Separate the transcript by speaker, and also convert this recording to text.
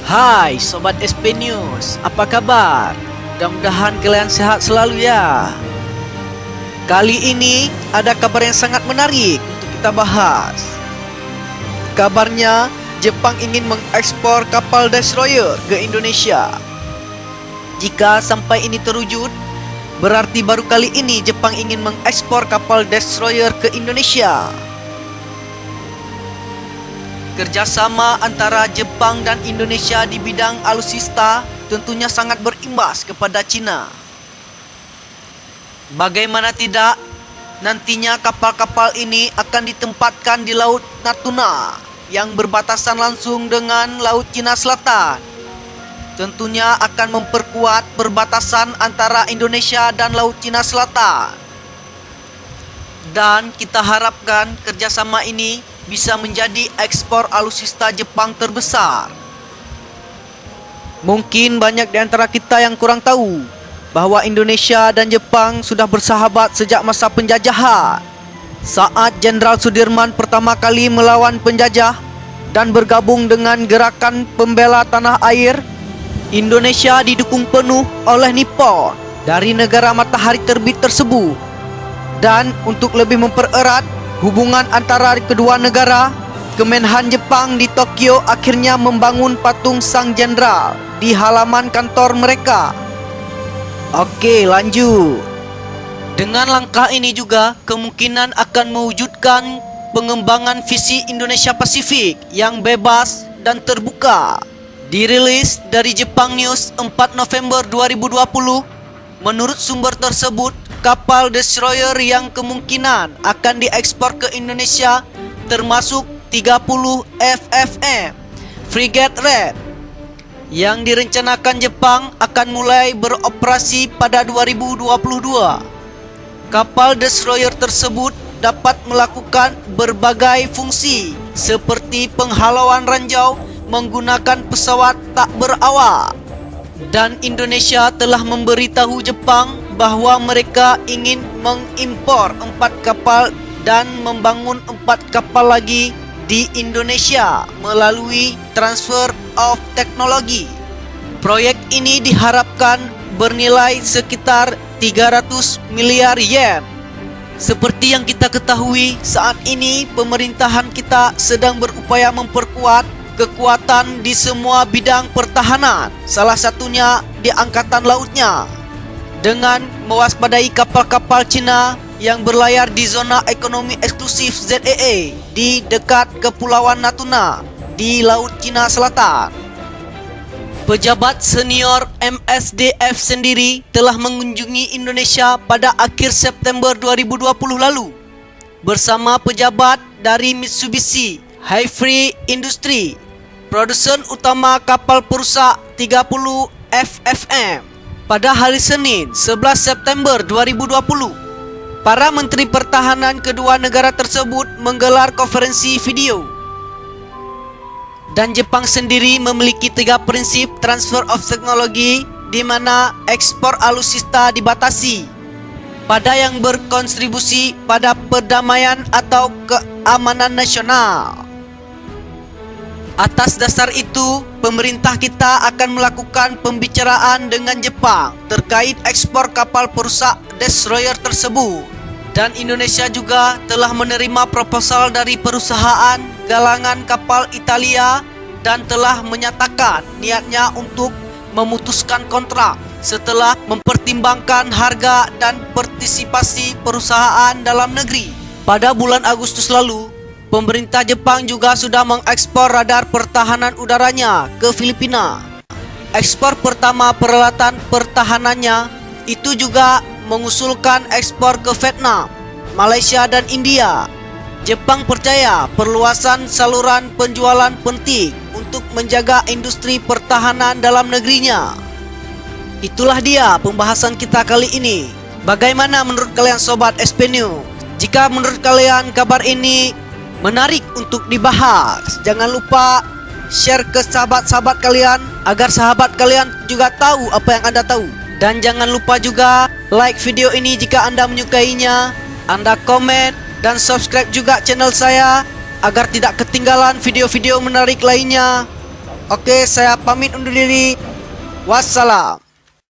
Speaker 1: Hai Sobat SP News, apa kabar? Mudah-mudahan kalian sehat selalu ya. Kali ini ada kabar yang sangat menarik untuk kita bahas. Kabarnya Jepang ingin mengekspor kapal destroyer ke Indonesia. Jika sampai ini terwujud, berarti baru kali ini Jepang ingin mengekspor kapal destroyer ke Indonesia. Kerjasama antara Jepang dan Indonesia di bidang alutsista tentunya sangat berimbas kepada Cina. Bagaimana tidak, nantinya kapal-kapal ini akan ditempatkan di Laut Natuna yang berbatasan langsung dengan Laut Cina Selatan. Tentunya akan memperkuat perbatasan antara Indonesia dan Laut Cina Selatan. Dan kita harapkan kerjasama ini bisa menjadi ekspor alutsista Jepang terbesar. Mungkin banyak di antara kita yang kurang tahu bahwa Indonesia dan Jepang sudah bersahabat sejak masa penjajahan. Saat Jenderal Sudirman pertama kali melawan penjajah dan bergabung dengan gerakan pembela tanah air, Indonesia didukung penuh oleh Nippon dari negara matahari terbit tersebut. Dan untuk lebih mempererat hubungan antara kedua negara, Kemenhan Jepang di Tokyo akhirnya membangun patung sang jenderal di halaman kantor mereka. Oke, lanjut. Dengan langkah ini juga kemungkinan akan mewujudkan pengembangan visi Indonesia Pasifik yang bebas dan terbuka. Dirilis dari Jepang News 4 November 2020, menurut sumber tersebut, kapal destroyer yang kemungkinan akan diekspor ke Indonesia termasuk 30 FFM Frigate Red yang direncanakan Jepang akan mulai beroperasi pada 2022. Kapal destroyer tersebut dapat melakukan berbagai fungsi seperti penghalauan ranjau menggunakan pesawat tak berawak. Dan Indonesia telah memberitahu Jepang bahwa mereka ingin mengimpor 4 kapal dan membangun 4 kapal lagi di Indonesia melalui transfer of teknologi. Proyek ini diharapkan bernilai sekitar 300 miliar yen. Seperti yang kita ketahui, saat ini pemerintahan kita sedang berupaya memperkuat kekuatan di semua bidang pertahanan, salah satunya di angkatan lautnya, dengan mewaspadai kapal-kapal Cina yang berlayar di zona ekonomi eksklusif ZEE di dekat Kepulauan Natuna di Laut Cina Selatan. Pejabat senior MSDF sendiri telah mengunjungi Indonesia pada akhir September 2020 lalu bersama pejabat dari Mitsubishi Heavy Industry, produsen utama kapal perusak 30 FFM. Pada hari Senin 11 September 2020, para menteri pertahanan kedua negara tersebut menggelar konferensi video. Dan Jepang sendiri memiliki 3 prinsip transfer of technology di mana ekspor alutsista dibatasi pada yang berkontribusi pada perdamaian atau keamanan nasional. Atas dasar itu, pemerintah kita akan melakukan pembicaraan dengan Jepang terkait ekspor kapal perusak destroyer tersebut. Dan Indonesia juga telah menerima proposal dari perusahaan galangan kapal Italia dan telah menyatakan niatnya untuk memutuskan kontrak setelah mempertimbangkan harga dan partisipasi perusahaan dalam negeri. Pada bulan Agustus lalu, pemerintah Jepang juga sudah mengekspor radar pertahanan udaranya ke Filipina. Ekspor pertama peralatan pertahanannya itu juga mengusulkan ekspor ke Vietnam, Malaysia dan India. Jepang percaya perluasan saluran penjualan penting untuk menjaga industri pertahanan dalam negerinya. Itulah dia pembahasan kita kali ini. Bagaimana menurut kalian Sobat SP News? Jika menurut kalian kabar ini menarik untuk dibahas, jangan lupa share ke sahabat-sahabat kalian agar sahabat kalian juga tahu apa yang Anda tahu. Dan jangan lupa juga like video ini jika Anda menyukainya, Anda komen dan subscribe juga channel saya agar tidak ketinggalan video-video menarik lainnya. Oke, saya pamit undur diri. Wassalam.